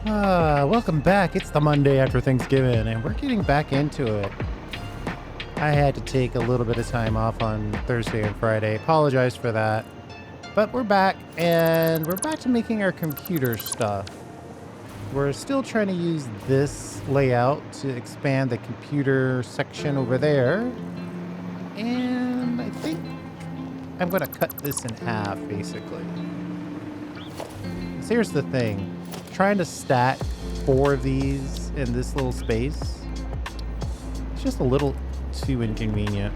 Welcome back. It's the Monday after Thanksgiving, and we're getting back into it. I had to take a little bit of time off on Thursday and Friday. Apologize for that. But we're back, and we're back to making our computer stuff. We're still trying to use this layout to expand the computer section over there. And I think I'm going to cut this in half, basically. So here's the thing. Trying to stack 4 of these in this little space, it's just a little too inconvenient.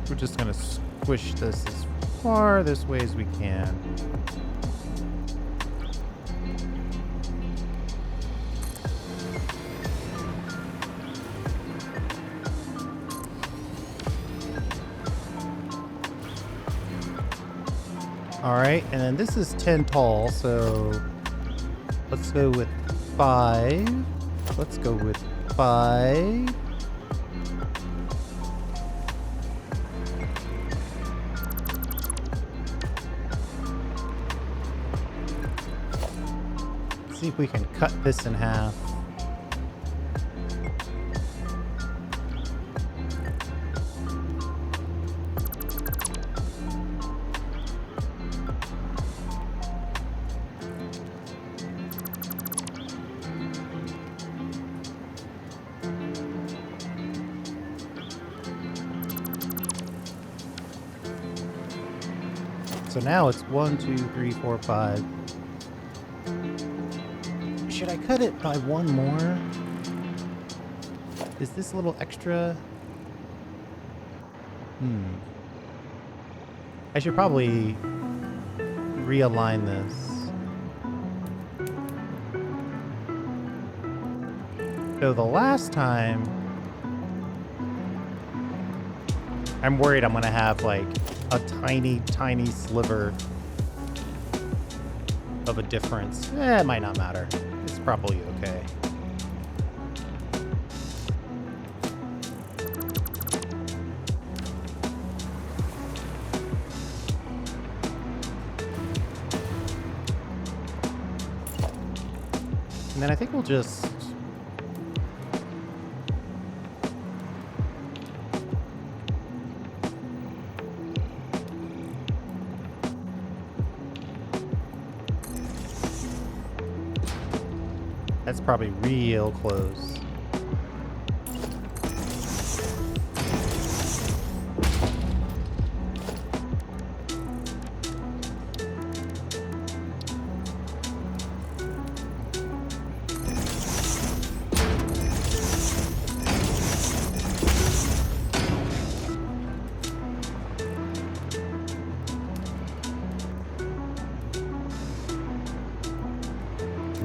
We're just going to squish this as far this way as we can. All right, and then this is 10 tall, so let's go with 5. Let's go with 5. Let's see if we can cut this in half. So now it's 1, 2, 3, 4, 5. Should I cut it by 1 more? Is this a little extra? I should probably realign this. So the last time, I'm worried I'm going to have like a tiny, tiny sliver of a difference. It might not matter. It's probably okay. And then I think we'll just... That's probably real close.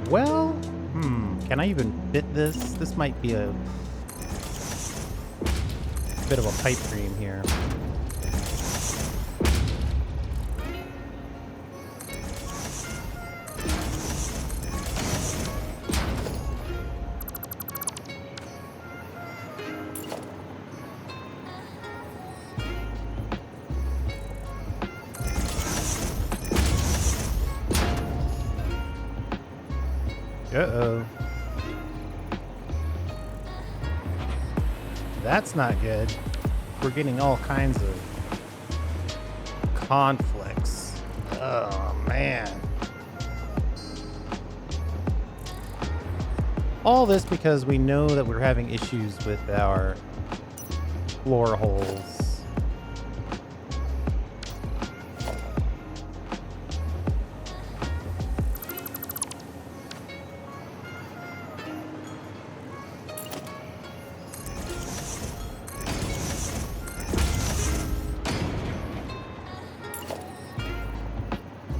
Well, can I even fit this? This might be a bit of a pipe dream here. Uh-oh. That's not good. We're getting all kinds of conflicts. Oh, man. All this because we know that we're having issues with our floor holes.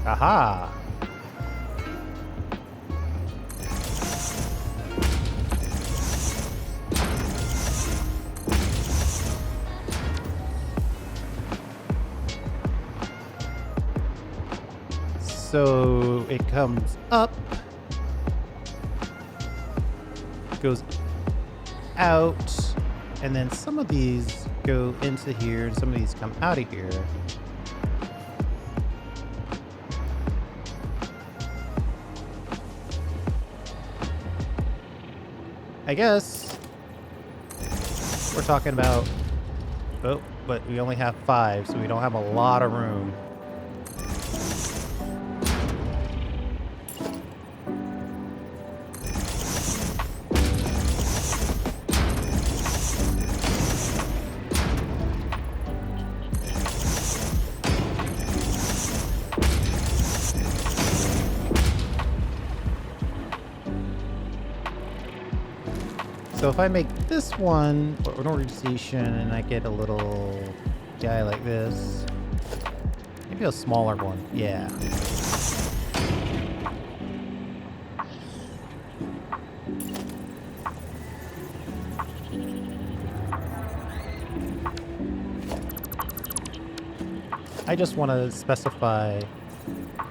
Aha! So it comes up, goes out, and then some of these go into here, and some of these come out of here. I guess we're talking about... Oh, but we only have 5, so we don't have a lot of room. So if I make this one an organization and I get a little guy like this, maybe a smaller one, yeah. I just want to specify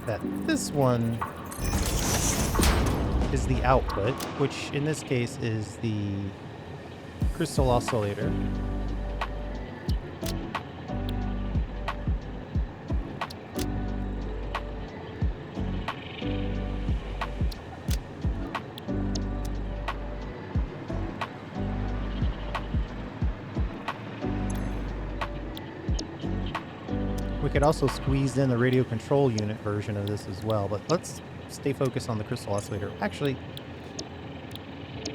that this one is the output, which in this case is the crystal oscillator. We could also squeeze in the radio control unit version of this as well, but let's stay focused on the crystal oscillator. Actually,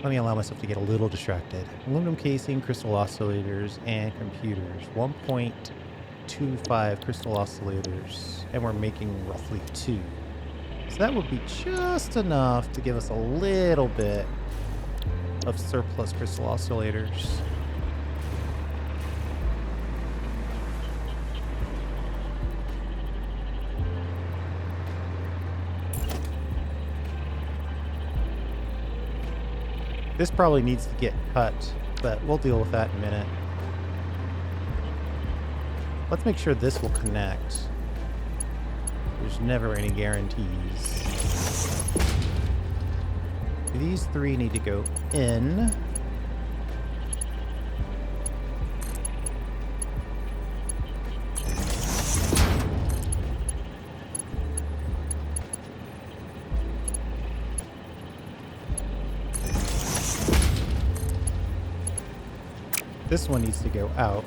let me allow myself to get a little distracted. Aluminum casing, crystal oscillators, and computers. 1.25 crystal oscillators, and we're making roughly 2. So that would be just enough to give us a little bit of surplus crystal oscillators. This probably needs to get cut, but we'll deal with that in a minute. Let's make sure this will connect. There's never any guarantees. These 3 need to go in. This one needs to go out.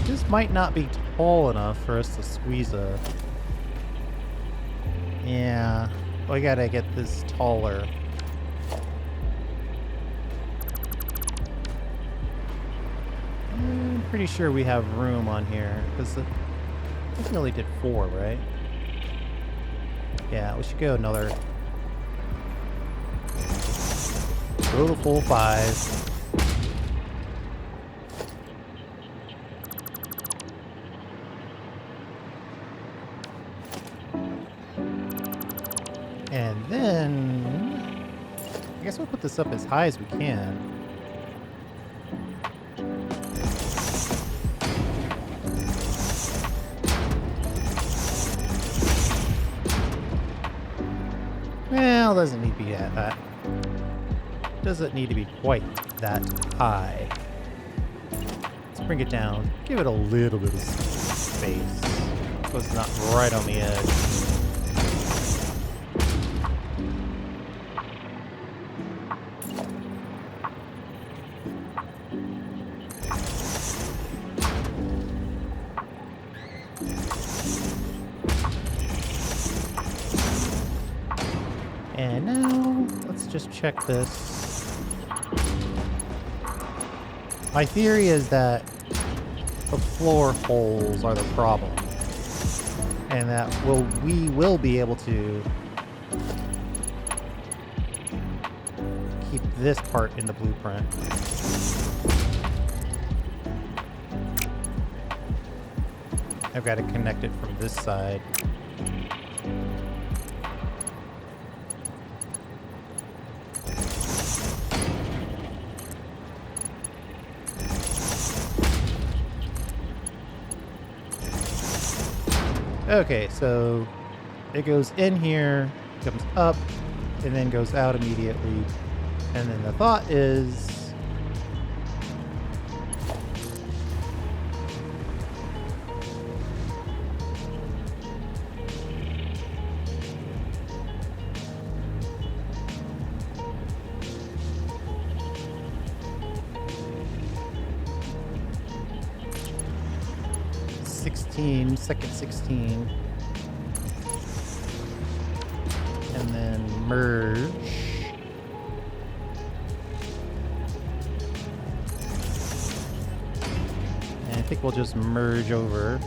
This might not be tall enough for us to squeeze a... Yeah, we gotta get this taller. Pretty sure we have room on here because I think we only did 4, right? Yeah, we should go another. Go to full 5. And then I guess we'll put this up as high as we can. Well, doesn't need to be at that. Doesn't need to be quite that high. Let's bring it down. Give it a little bit of space so it's not right on the edge. And now, let's just check this. My theory is that the floor holes are the problem. And that we will be able to keep this part in the blueprint. I've got to connect it from this side. Okay, so it goes in here, comes up, and then goes out immediately. And then the thought is, second 16, and then merge. And I think we'll just merge over.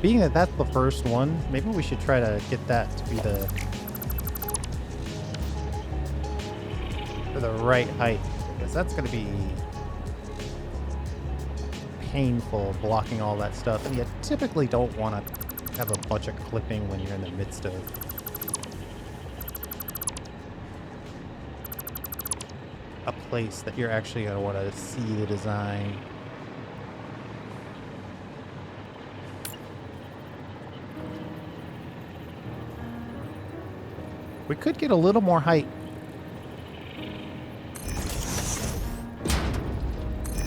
Being that that's the first one, maybe we should try to get that to be the right height, because that's going to be painful blocking all that stuff, and you typically don't want to have a bunch of clipping when you're in the midst of a place that you're actually going to want to see the design. We could get a little more height.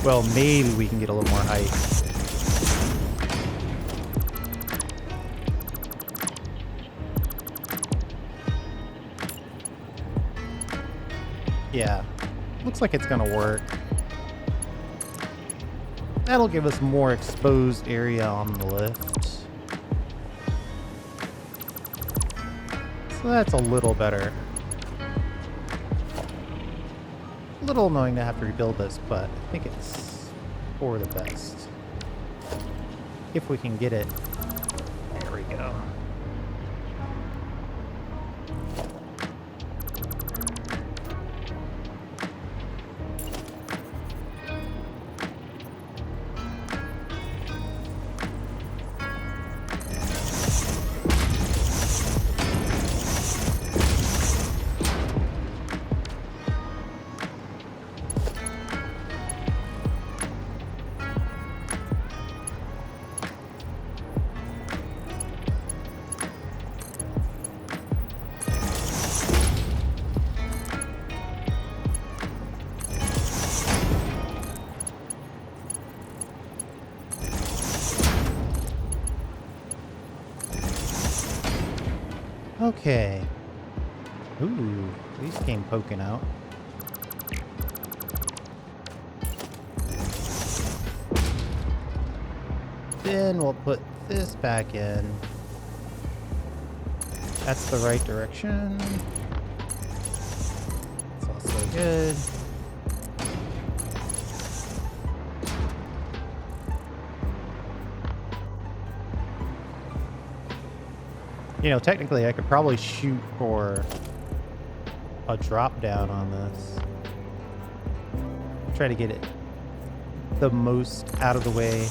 Well, maybe we can get a little more height. Yeah, looks like it's gonna work. That'll give us more exposed area on the lift. So that's a little better. A little annoying to have to rebuild this, but I think it's for the best. If we can get it. There we go. Okay. Ooh, these came poking out. Then we'll put this back in. That's the right direction. It's also good. You know, technically I could probably shoot for a drop down on this. Try to get it the most out of the way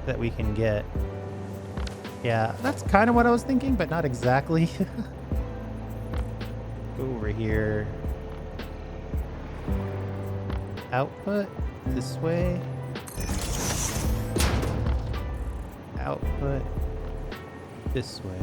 that we can get. Yeah, that's kind of what I was thinking, but not exactly. Go over here. Output this way. Output this way.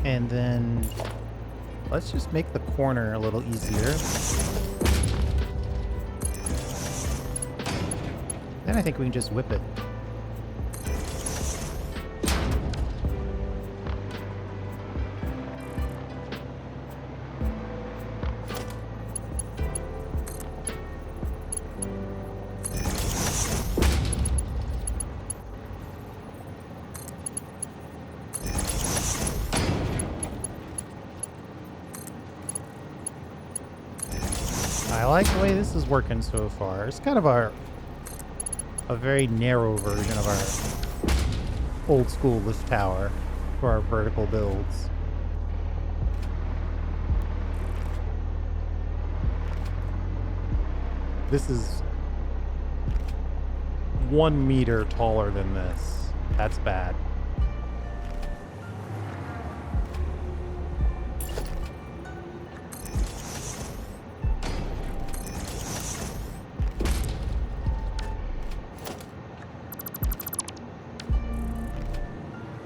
And then let's just make the corner a little easier. Then I think we can just whip it. like the way this is working so far. It's kind of a very narrow version of our old school lift tower for our vertical builds. This is 1 meter taller than this. That's bad.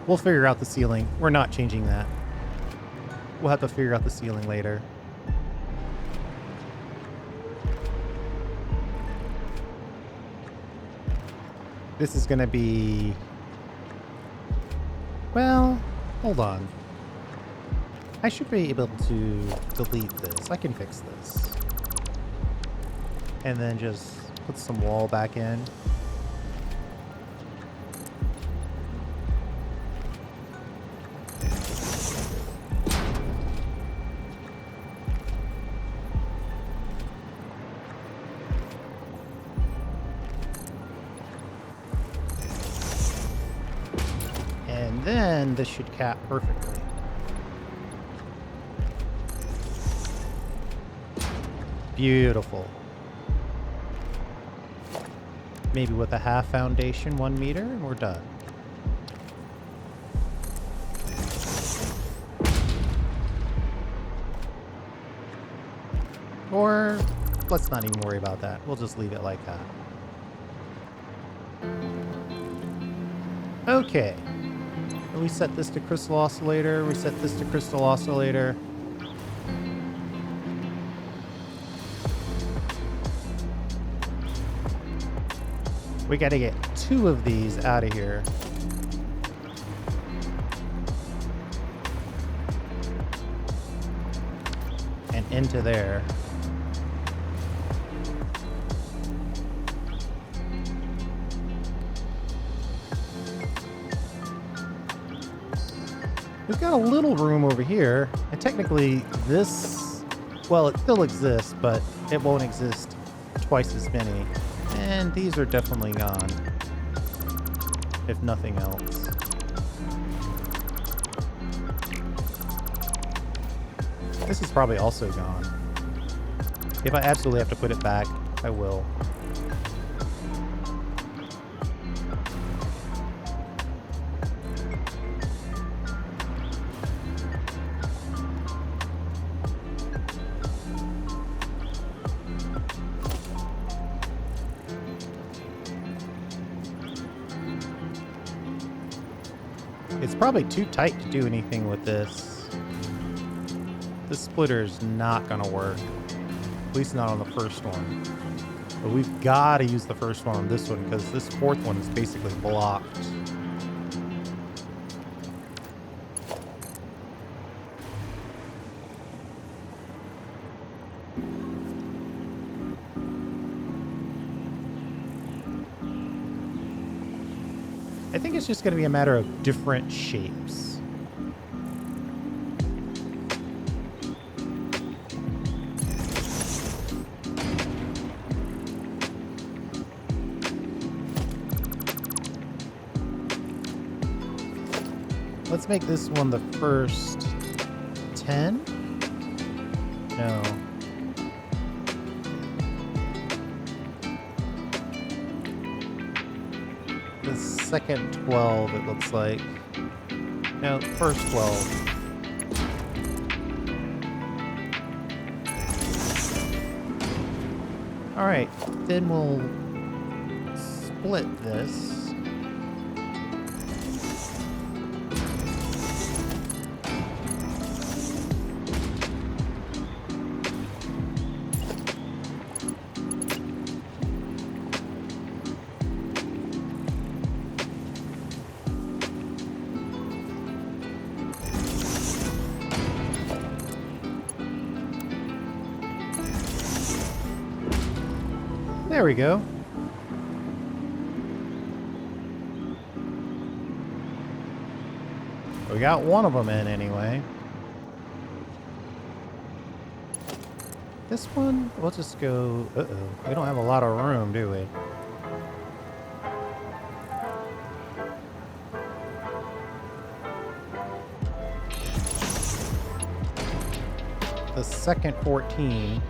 We'll figure out the ceiling. We're not changing that. We'll have to figure out the ceiling later. This is going to be... Well, hold on. I should be able to delete this. I can fix this. And then just put some wall back in. Then this should cap perfectly. Beautiful. Maybe with a half foundation, 1 meter, and we're done. Or let's not even worry about that. We'll just leave it like that. Okay. We set this to crystal oscillator. We set this to crystal oscillator. We got to get 2 of these out of here. And into there. We've got a little room over here, and technically this, well, it still exists, but it won't exist twice as many. And these are definitely gone, if nothing else. This is probably also gone. If I absolutely have to put it back, I will. It's probably too tight to do anything with this. This splitter is not going to work. At least not on the first one. But we've got to use the first one on this one because this fourth one is basically blocked. I think it's just going to be a matter of different shapes. Let's make this one the first 10? No. The second 12, it looks like. No, first 12. Alright, then we'll split this. There we go. We got one of them in anyway. This one, we'll just go... Uh-oh. We don't have a lot of room, do we? The second 14.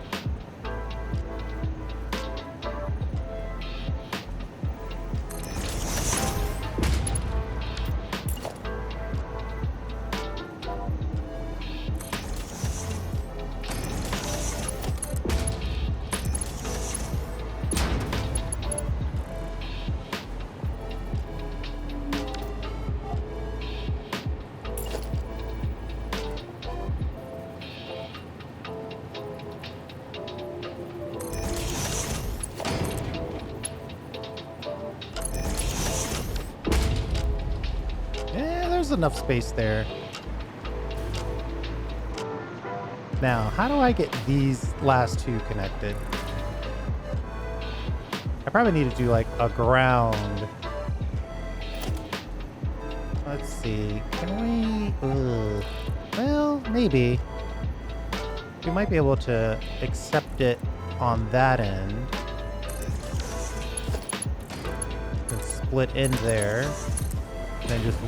There's enough space there. Now, how do I get these last two connected? I probably need to do like a ground. Let's see. Can we... well, maybe. We might be able to accept it on that end. And split in there. Then just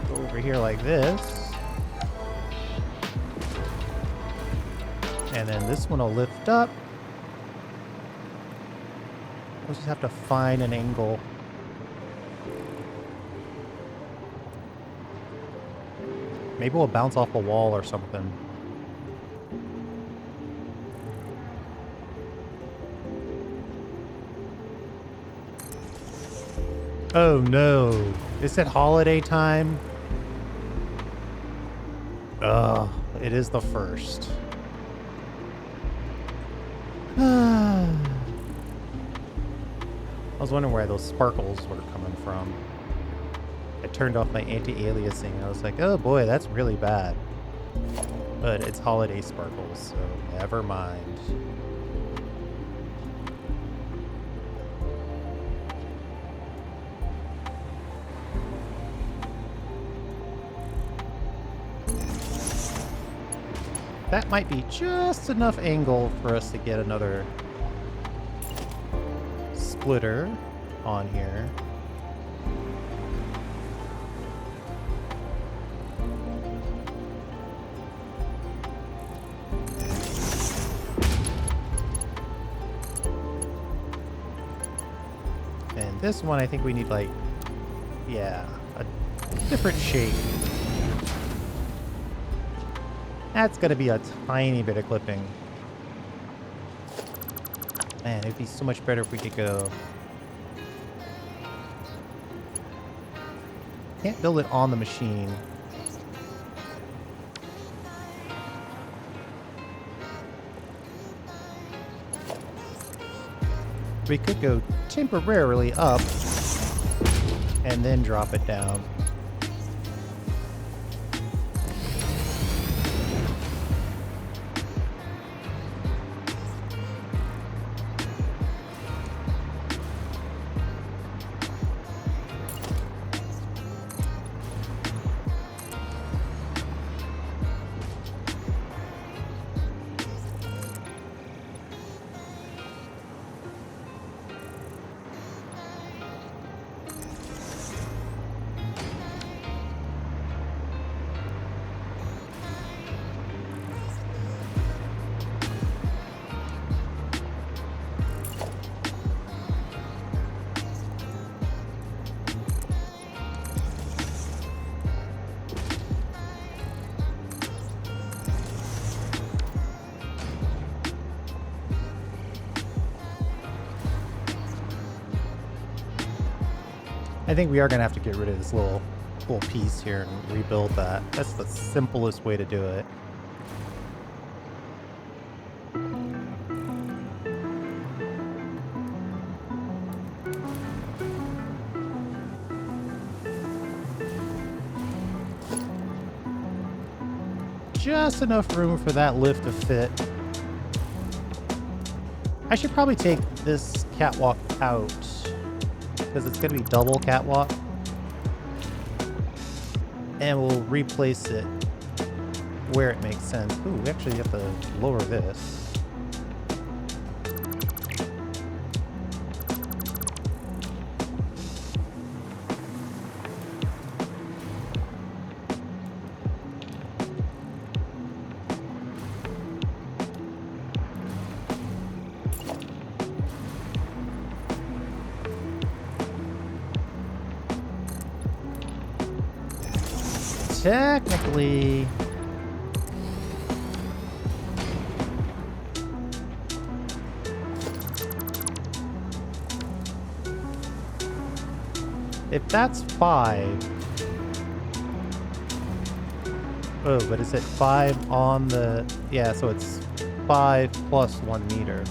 go over here like this. And then this one will lift up. We'll just have to find an angle. Maybe we'll bounce off a wall or something. Oh no. Is it holiday time? Ugh, it is the first. I was wondering where those sparkles were coming from. I turned off my anti-aliasing. I was like, oh boy, that's really bad. But it's holiday sparkles, so never mind. That might be just enough angle for us to get another splitter on here. And this one, I think we need like, yeah, a different shape. That's gonna be a tiny bit of clipping. Man, it'd be so much better if we could go. Can't build it on the machine. We could go temporarily up and then drop it down. I think we are going to have to get rid of this little piece here and rebuild that. That's the simplest way to do it. Just enough room for that lift to fit. I should probably take this catwalk out, because it's going to be double catwalk. And we'll replace it where it makes sense. Ooh, we actually have to lower this. technically... If that's 5... Oh, but is it 5 on the... Yeah, so it's 5 plus 1 meter.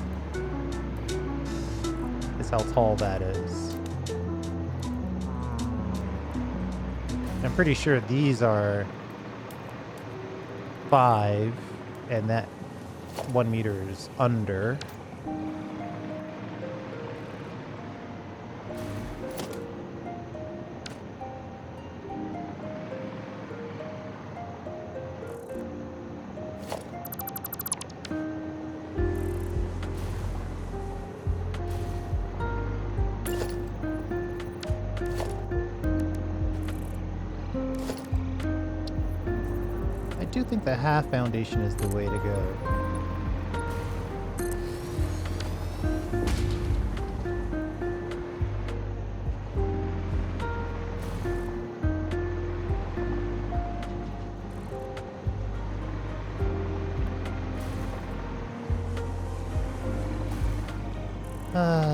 Is how tall that is. I'm pretty sure these are 5, and that 1 meter is under. I do think the half foundation is the way to go.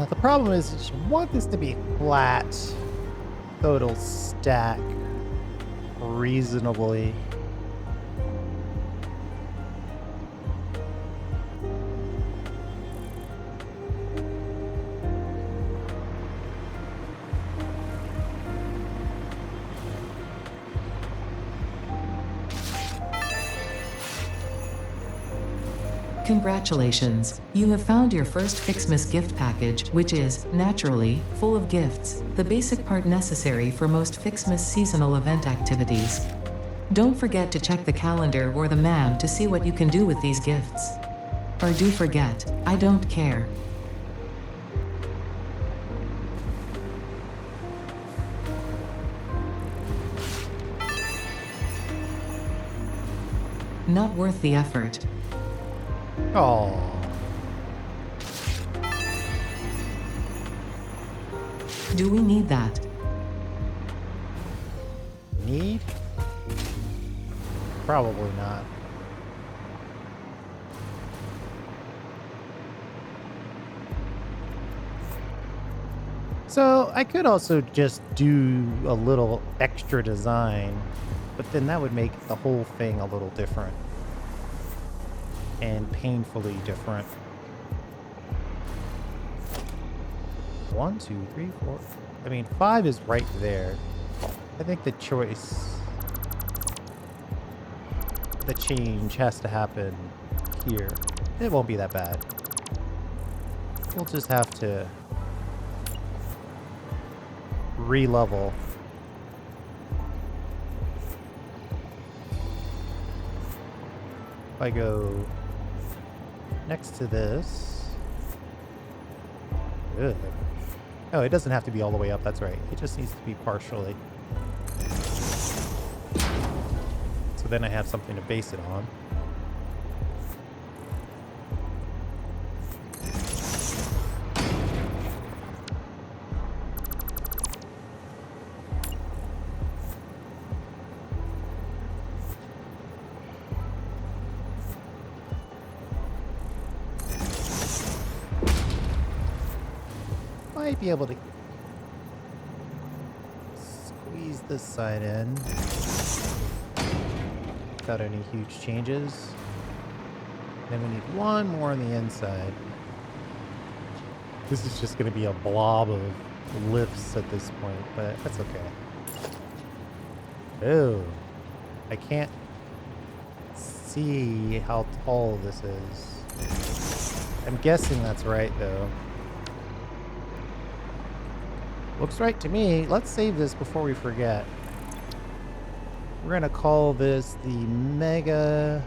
The problem is you want this to be flat so it'll stack reasonably. Congratulations, you have found your first Fixmas gift package, which is, naturally, full of gifts, the basic part necessary for most Fixmas seasonal event activities. Don't forget to check the calendar or the map to see what you can do with these gifts. Or do forget, I don't care. Not worth the effort. Oh. Do we need that? Need? Probably not. So I could also just do a little extra design, but then that would make the whole thing a little different. And painfully different. 1, 2, 3, 4. I mean, 5 is right there. I think the change has to happen here. It won't be that bad. We'll just have to re-level. If I go next to this. Ugh. Oh, it doesn't have to be all the way up, that's right. It just needs to be partially. So then I have something to base it on. Might be able to squeeze this side in without any huge changes. Then we need one more on the inside. This is just going to be a blob of lifts at this point, but that's okay. Oh, I can't see how tall this is. I'm guessing that's right, though. Looks right to me. Let's save this before we forget. We're gonna call this the Mega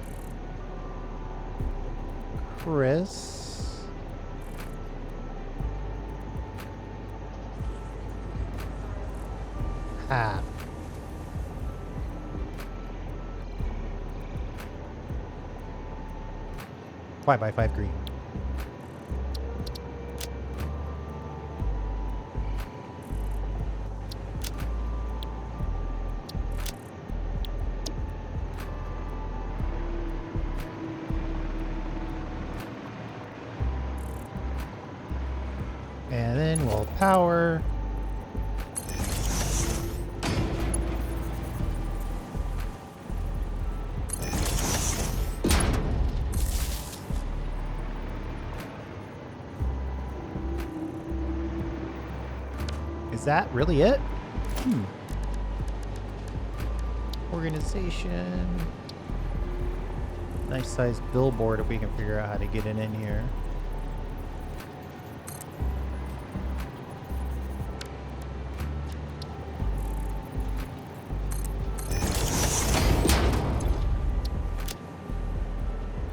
Chris. Hat. 5x5 green. power. Is that really it? Organization. Nice sized billboard if we can figure out how to get it in here.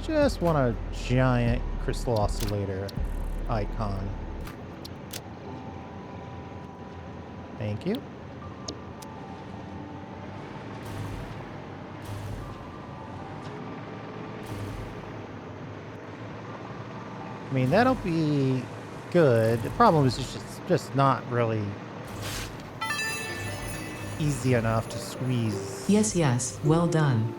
Just want a giant crystal oscillator icon. Thank you. I mean, that'll be good. The problem is it's just not really easy enough to squeeze. Yes, yes, well done.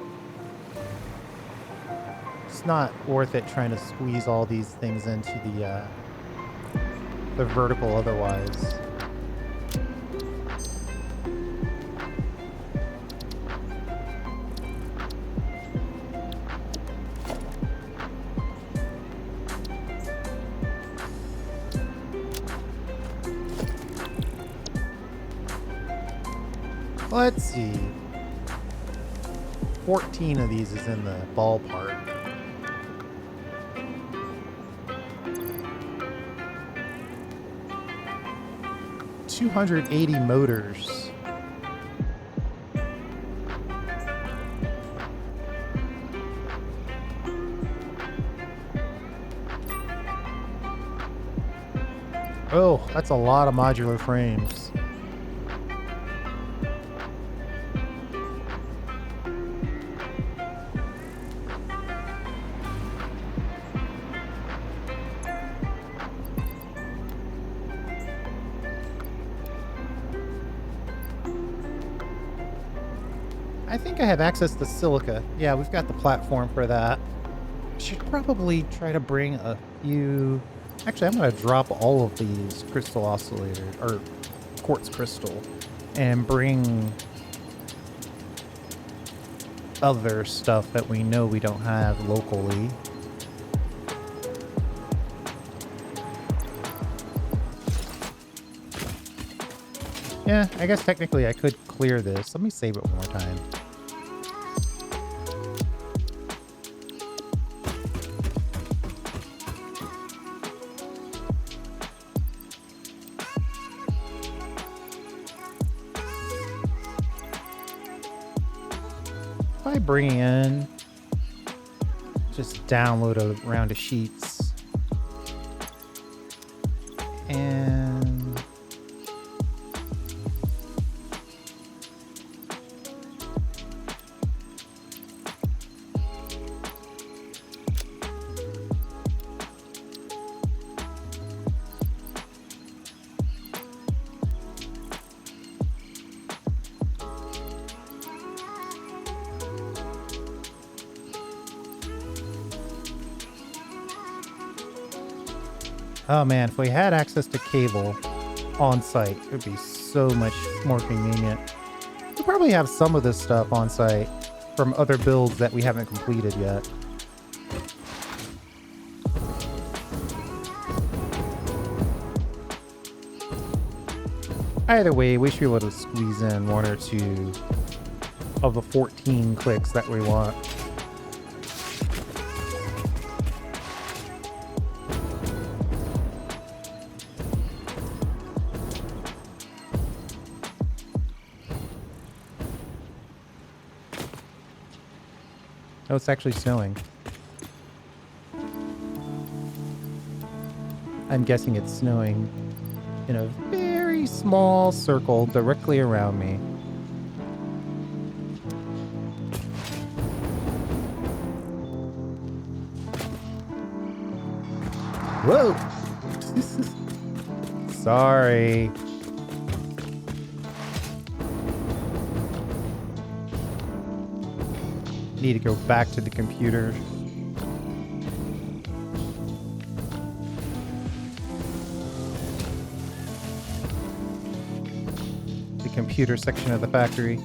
It's not worth it trying to squeeze all these things into the vertical otherwise. Let's see. 14 of these is in the ballpark. $280 motors. Oh, that's a lot of modular frames. I think I have access to silica. Yeah, we've got the platform for that. Should probably try to bring a few... Actually, I'm going to drop all of these crystal oscillators, or quartz crystal, and bring other stuff that we know we don't have locally. Yeah, I guess technically I could clear this. Let me save it one more time. By bringing in, just download a round of sheets. And oh man, if we had access to cable on site, it would be so much more convenient. We probably have some of this stuff on site from other builds that we haven't completed yet. Either way, we should be able to squeeze in one or two of the 14 clicks that we want. Oh, it's actually snowing. I'm guessing it's snowing in a very small circle directly around me. Whoa! Sorry. Need to go back to the computer. the computer section of the factory.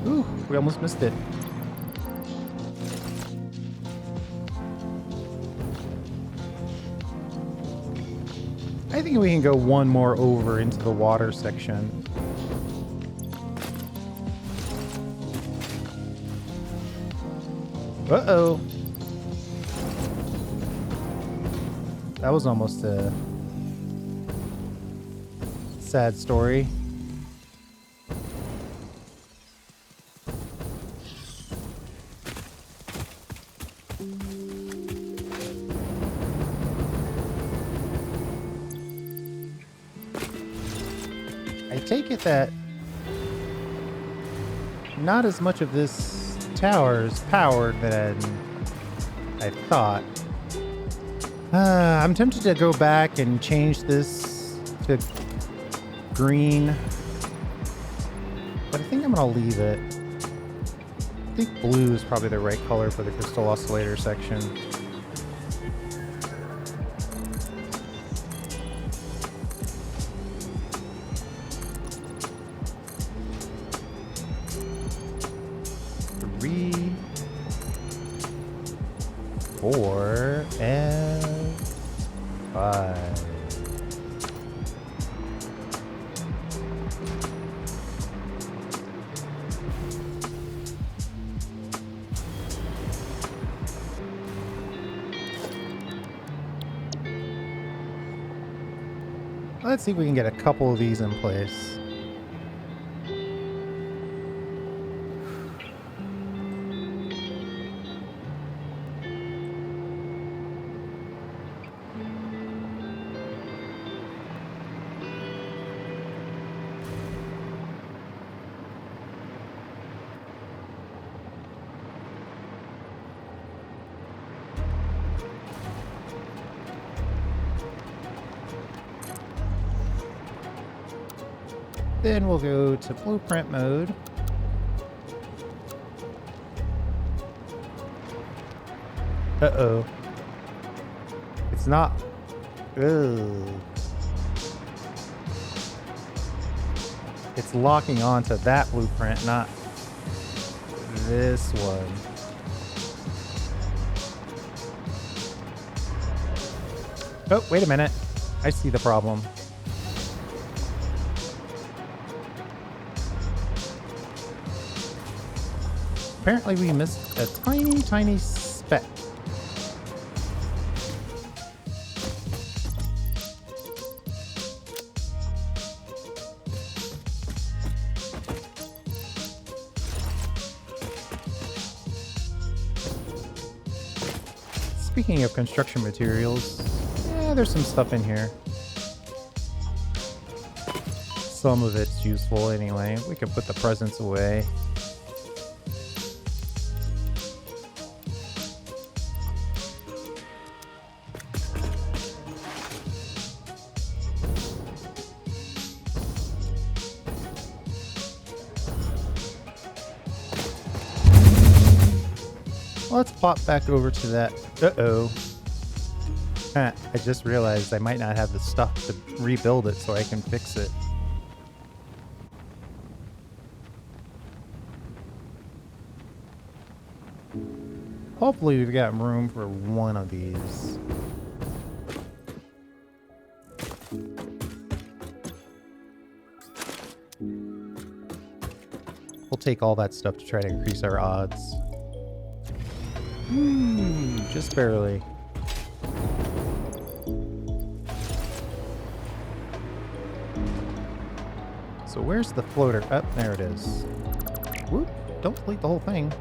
Ooh, we almost missed it. I think we can go one more over into the water section. Uh-oh. That was almost a sad story. I take it that not as much of this tower is powered than I thought. I'm tempted to go back and change this to green, but I think I'm gonna leave it. I think blue is probably the right color for the crystal oscillator section. Three, 4, and 5. Let's see if we can get a couple of these in place. Then we'll go to blueprint mode. Uh-oh. It's not... Ugh. It's locking onto that blueprint, not this one. Oh, wait a minute. I see the problem. Apparently we missed a tiny, tiny speck. Speaking of construction materials, yeah, there's some stuff in here. Some of it's useful anyway. We can put the presents away. Let's pop back over to that. Uh-oh. I just realized I might not have the stuff to rebuild it so I can fix it. Hopefully we've got room for one of these. We'll take all that stuff to try to increase our odds. Just barely. So where's the floater? Oh, there it is. Whoop, don't delete the whole thing.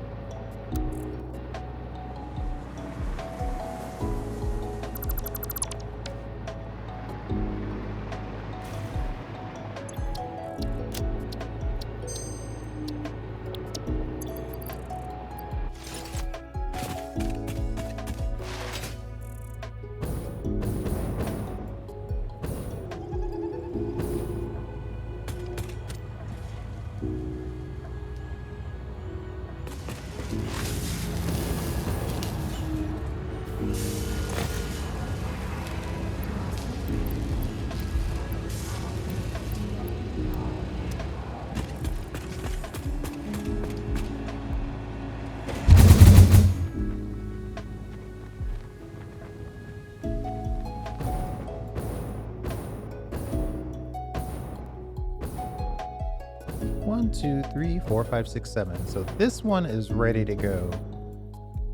1, 2, 3, 4, 5, 6, 7. So this one is ready to go.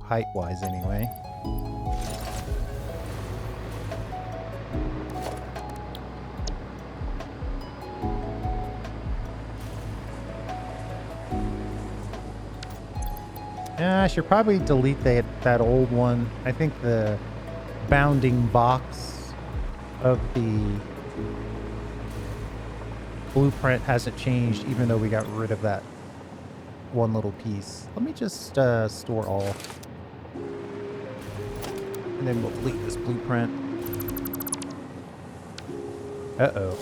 Height-wise, anyway. I should probably delete that old one. I think the bounding box of the blueprint hasn't changed, even though we got rid of that one little piece. Let me just store all. And then we'll delete this blueprint. Uh-oh.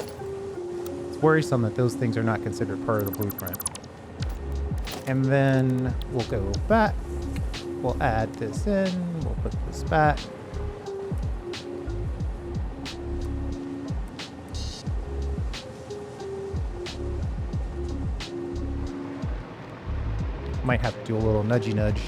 It's worrisome that those things are not considered part of the blueprint. And then we'll go back. We'll add this in. We'll put this back. Might have to do a little nudgy nudge.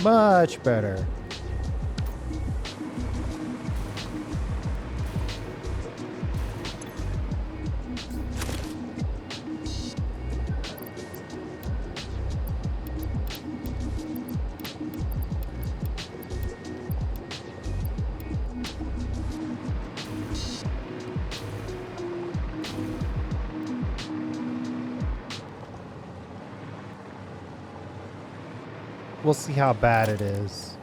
Much better. We'll see how bad it is.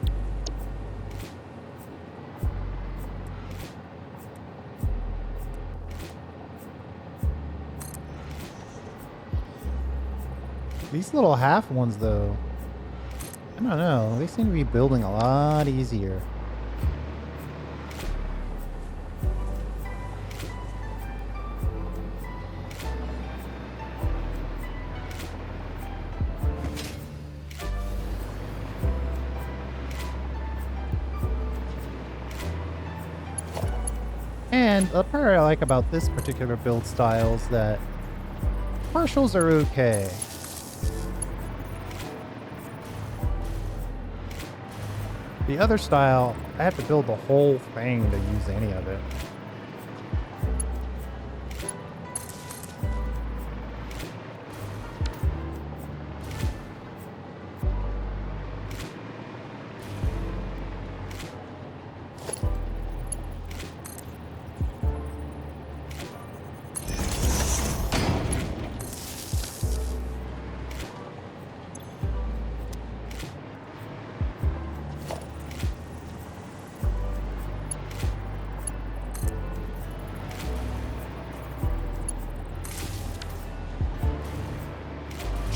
These little half ones, though, I don't know. They seem to be building a lot easier. And the part I like about this particular build style is that partials are okay. The other style, I have to build the whole thing to use any of it.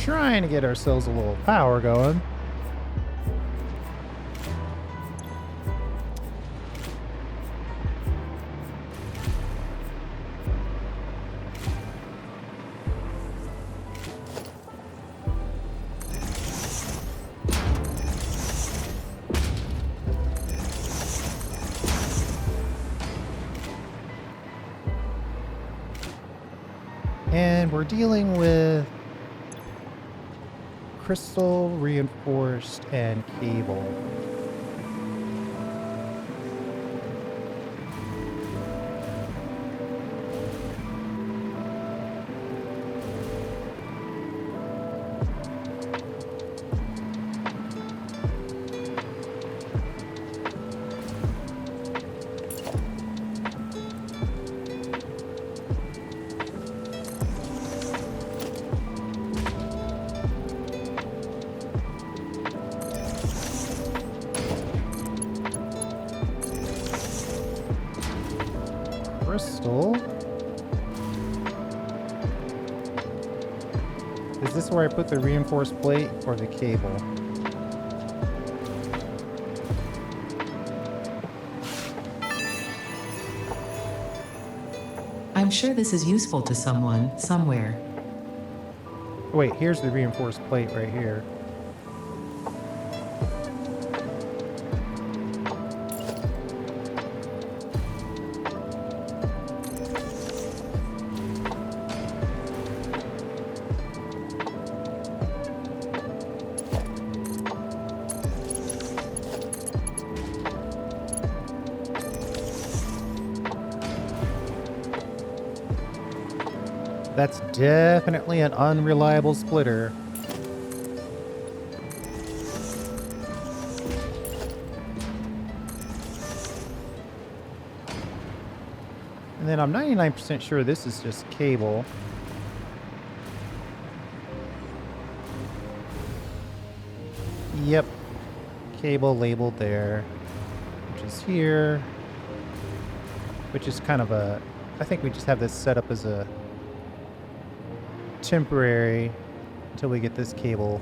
Trying to get ourselves a little power going. And we're dealing with crystal, reinforced, and cable. Crystal. Is this where I put the reinforced plate or the cable? I'm sure this is useful to someone, somewhere. Wait, here's the reinforced plate right here. That's definitely an unreliable splitter. And then I'm 99% sure this is just cable. Yep. Cable labeled there, which is here. Which is kind of a... I think we just have this set up as a temporary until we get this cable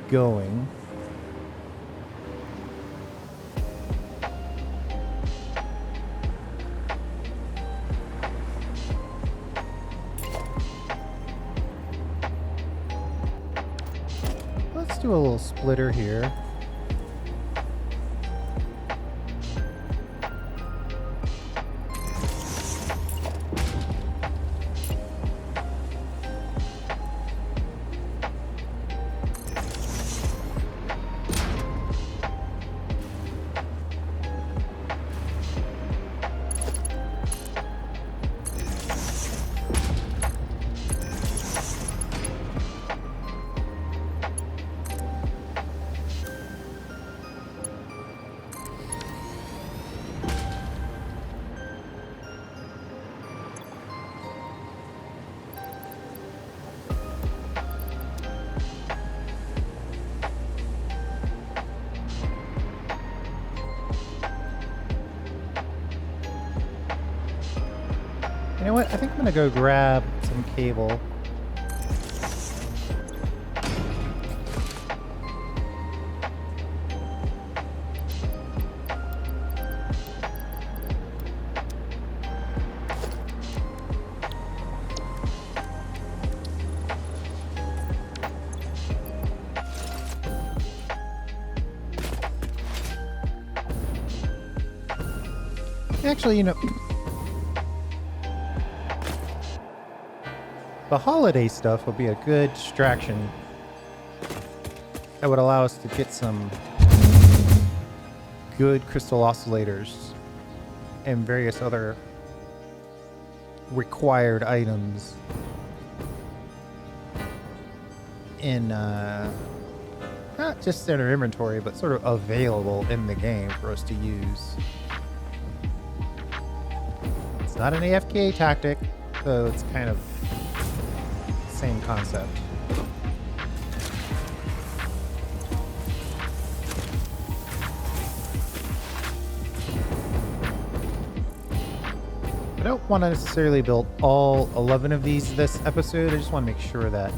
going. Let's do a little splitter here. You know what? I think I'm gonna go grab some cable. Actually, you know, the holiday stuff would be a good distraction that would allow us to get some good crystal oscillators and various other required items in not just in our inventory, but sort of available in the game for us to use. It's not an AFK tactic, so it's kind of the same concept. I don't want to necessarily build all 11 of these this episode. I just want to make sure that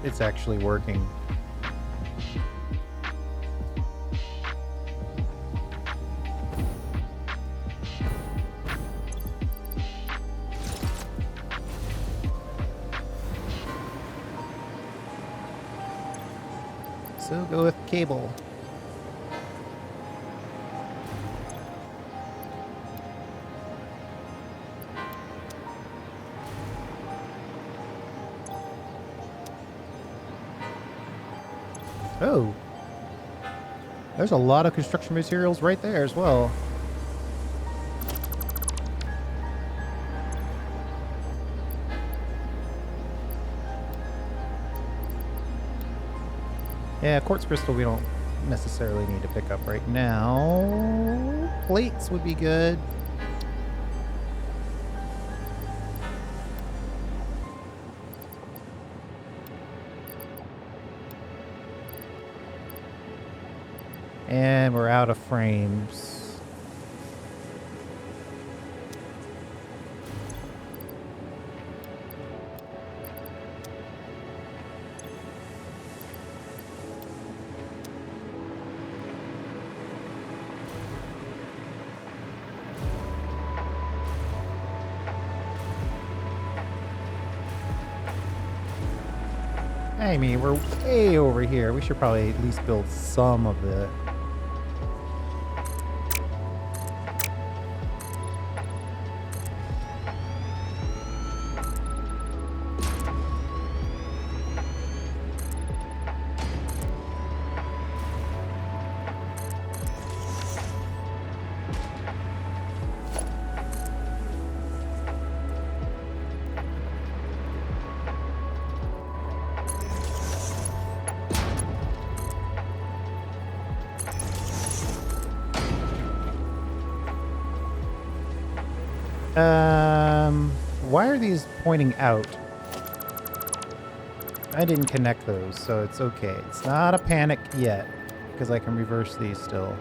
it's actually working. So go with cable. Oh, there's a lot of construction materials right there as well. Yeah, quartz crystal we don't necessarily need to pick up right now. Plates would be good. And we're out of frames. I mean, we're way over here. We should probably at least build some of it. Why are these pointing out? I didn't connect those, so it's okay. It's not a panic yet, because I can reverse these still.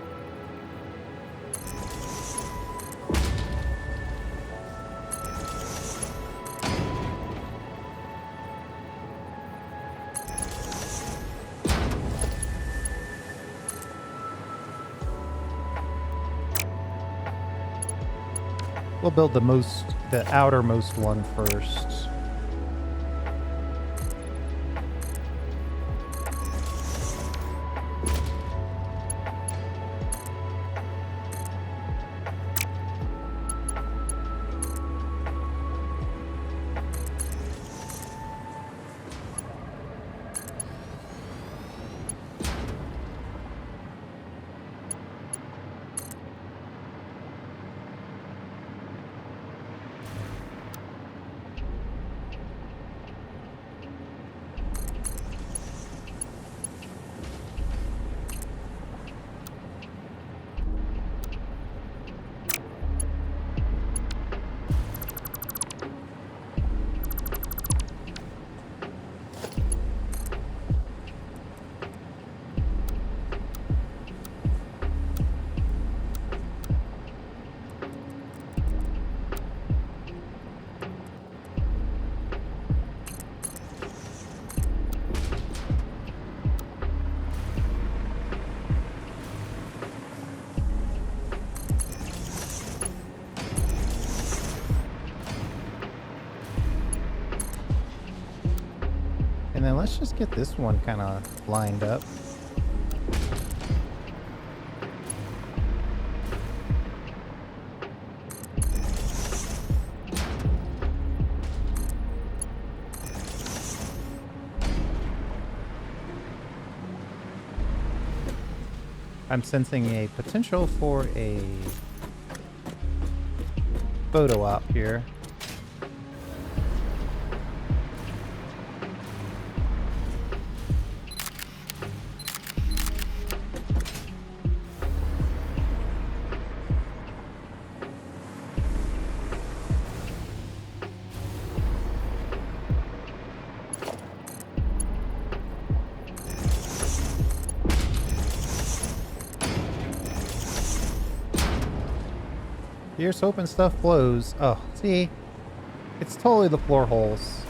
We'll build the outermost one first. And then let's just get this one kind of lined up. I'm sensing a potential for a photo op here. Here's hoping stuff flows. Oh, see? It's totally the floor holes.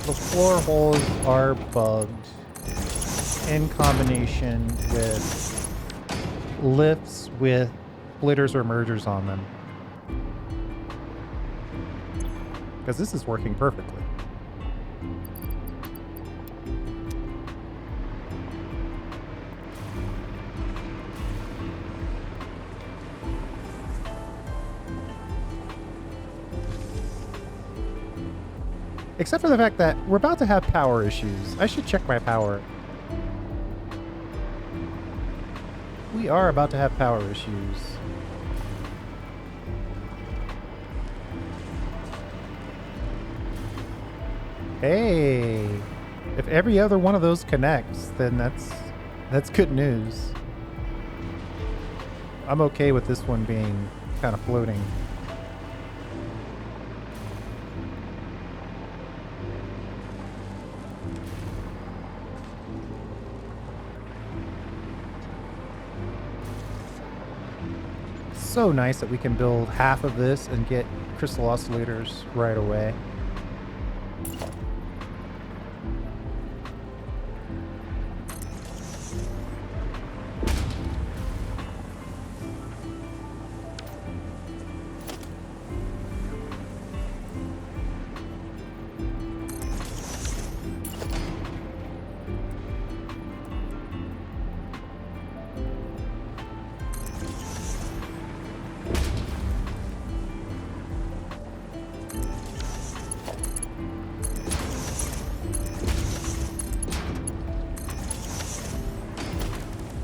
The floor holes are bugged in combination with lifts with splitters or mergers on them. Because this is working perfectly. Except for the fact that we're about to have power issues. I should check my power. We are about to have power issues. Hey, if every other one of those connects, then that's good news. I'm okay with this one being kind of floating. So nice that we can build half of this and get crystal oscillators right away.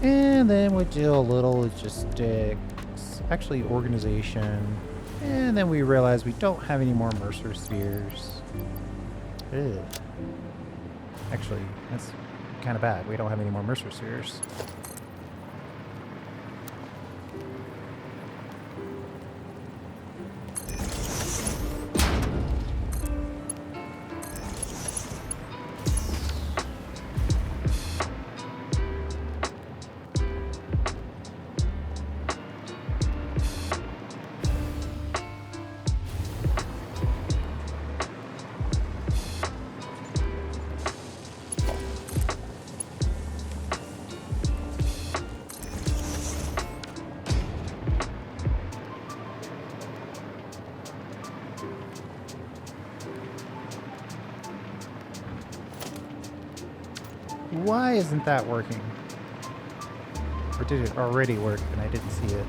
And then we do a little logistics, actually organization. And then we realize we don't have any more Mercer spheres. Ew. Actually, that's kind of bad. We don't have any more Mercer spheres. Why isn't that working? Or did it already work and I didn't see it?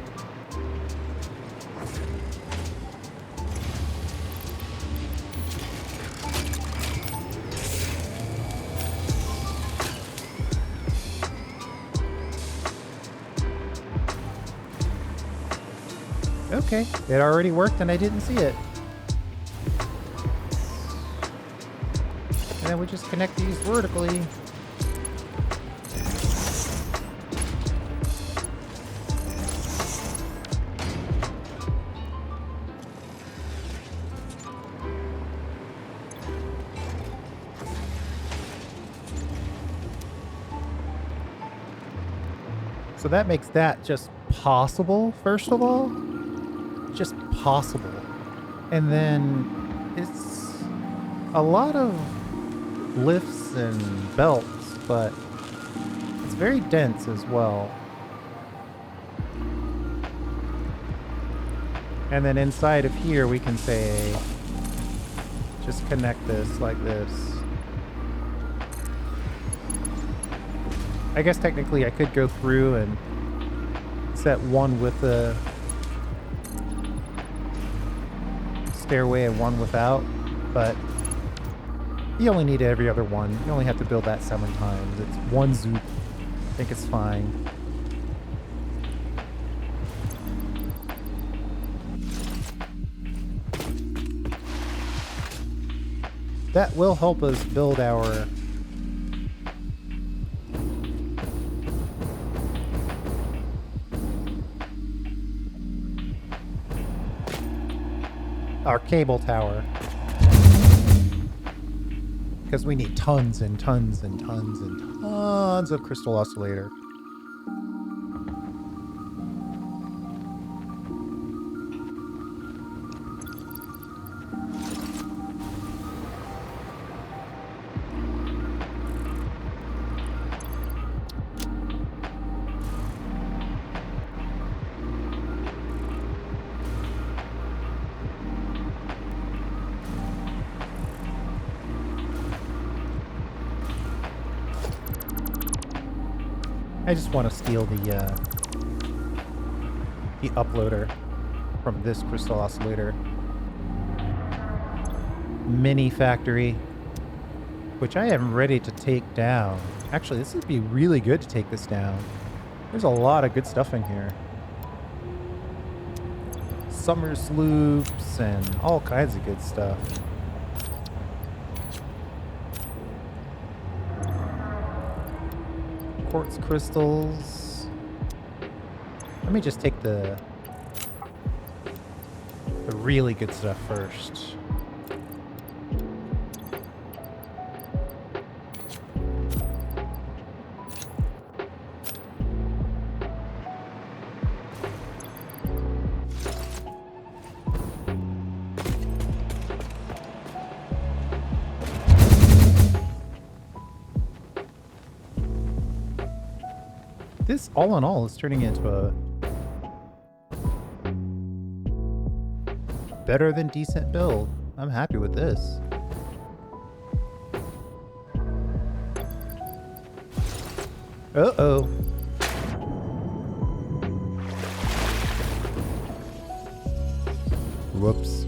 Okay, it already worked and I didn't see it. And then we just connect these vertically. So that makes that just possible, first of all. Just possible. And then it's a lot of lifts and belts, but it's very dense as well. And then inside of here we can say, just connect this like this. I guess technically I could go through and set one with the stairway and one without, but you only need every other one. You only have to build that 7 times. It's one zoop. I think it's fine. That will help us build our cable tower, because we need tons and tons and tons and tons of crystal oscillator. I just want to steal the uploader from this crystal oscillator mini factory, which I am ready to take down. Actually, this would be really good to take this down. There's a lot of good stuff in here. Summer sloops and all kinds of good stuff. Quartz crystals. Let me just take the really good stuff first. This, all in all, is turning into a better than decent build. I'm happy with this. Uh-oh. Whoops.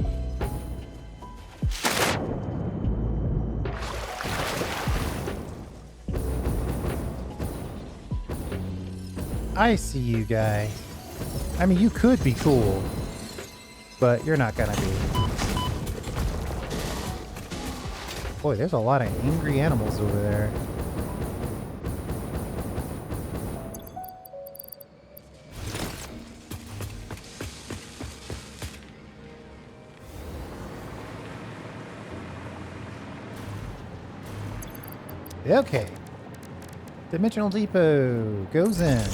I see you, guy. I mean, you could be cool, but you're not gonna be. Boy, there's a lot of angry animals over there. Okay. Dimensional Depot goes in.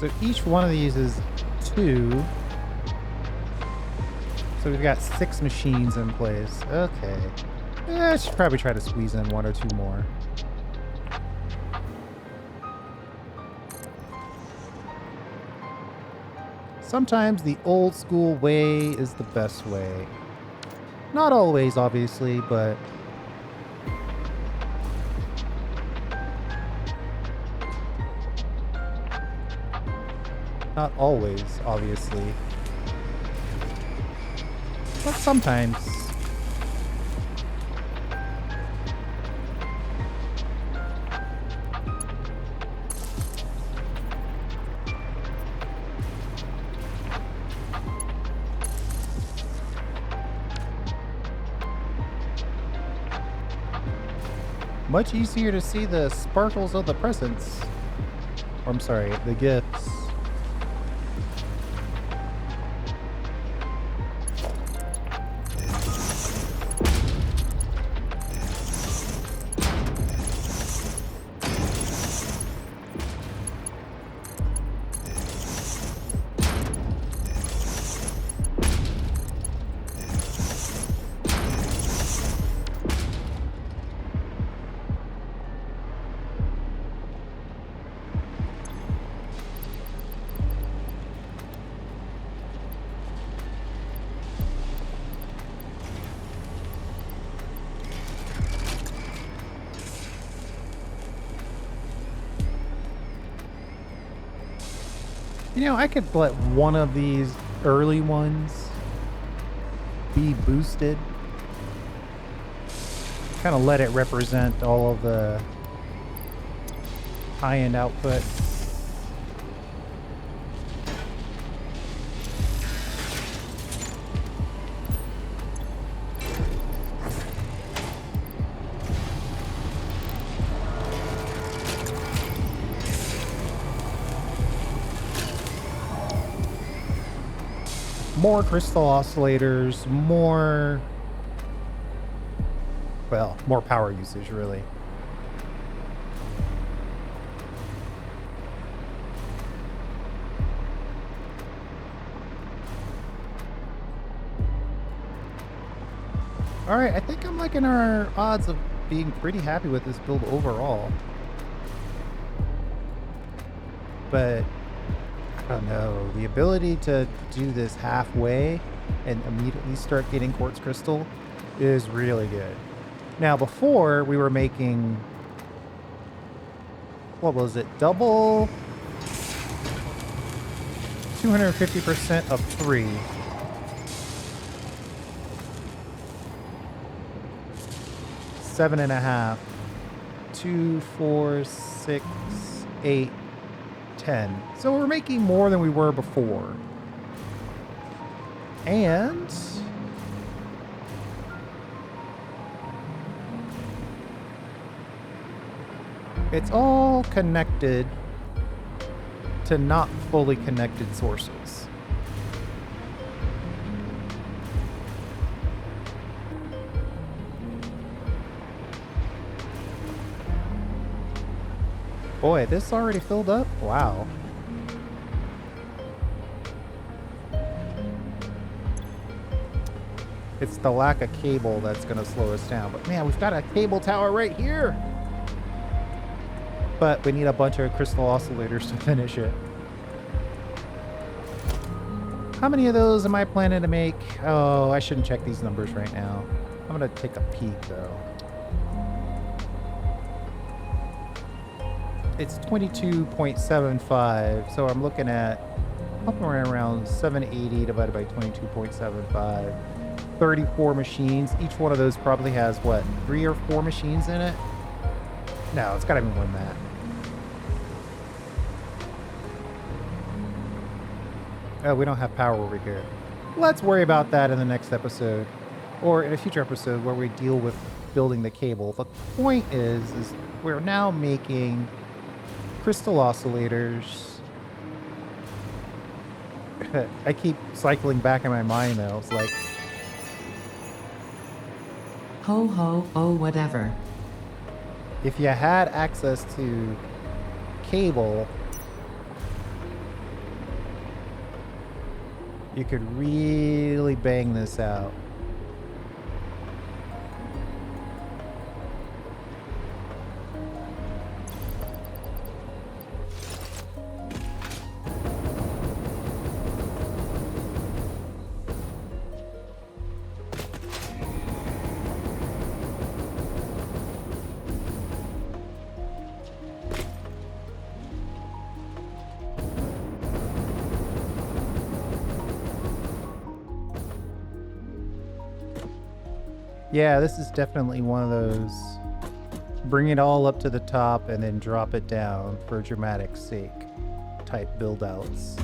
So each one of these is 2. So we've got 6 machines in place. Okay. I should probably try to squeeze in 1 or 2 more. Sometimes the old school way is the best way. Not always, obviously, but... Not always, obviously. But sometimes. Much easier to see the sparkles of the presents. Or, I'm sorry, the gifts. You know, I could let one of these early ones be boosted. Kind of let it represent all of the high-end output. More crystal oscillators, more power usage, really. All right, I think I'm liking our odds of being pretty happy with this build overall. But I don't know, the ability to do this halfway and immediately start getting quartz crystal is really good. Now before we were making, what was it, double 250% of 3. Seven and a half, 2, 4, 6, 8, 10. So we're making more than we were before. And it's all connected to not fully connected sources. Boy, this already filled up? Wow. It's the lack of cable that's going to slow us down. But man, we've got a cable tower right here. But we need a bunch of crystal oscillators to finish it. How many of those am I planning to make? Oh, I shouldn't check these numbers right now. I'm going to take a peek, though. It's 22.75, so I'm looking at somewhere around 780 divided by 22.75. 34 machines. Each one of those probably has, what, 3 or 4 machines in it? No, it's got to be more than that. Oh, we don't have power over here. Let's worry about that in the next episode. Or in a future episode where we deal with building the cable. The point is we're now making crystal oscillators. I keep cycling back in my mind, though. It's like... Ho ho, oh whatever. If you had access to cable, you could really bang this out. Yeah, this is definitely one of those bring it all up to the top and then drop it down for dramatic sake type build outs.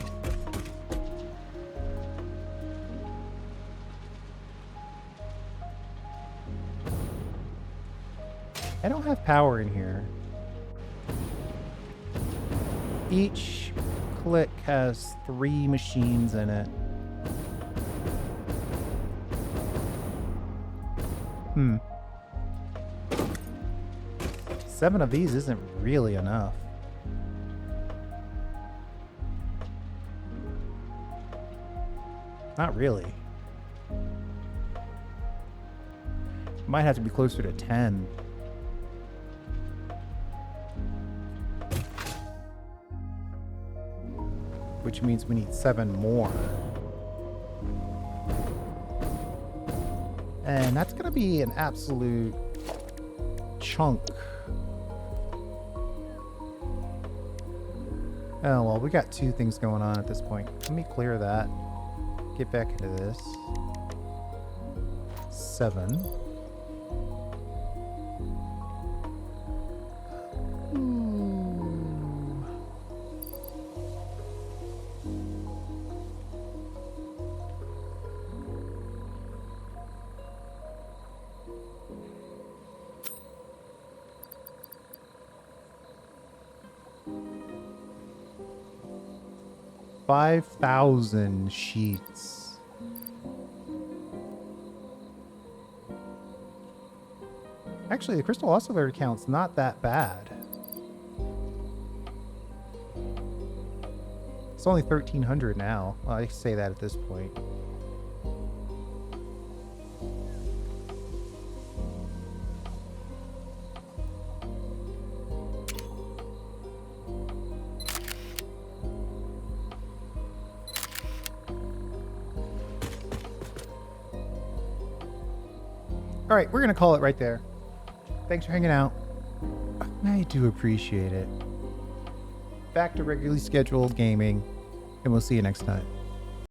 I don't have power in here. Each click has 3 machines in it. 7 of these isn't really enough. Not really. Might have to be closer to 10. Which means we need 7 more. And that's going to be an absolute chunk. Oh, well, we got 2 things going on at this point. Let me clear that. Get back into this. 7. Ooh. $5,000 sheets. Actually, the crystal oscillator count's not that bad. It's only 1,300 now. Well, I say that at this point. All right, we're going to call it right there. Thanks for hanging out. I do appreciate it. Back to regularly scheduled gaming, and we'll see you next time.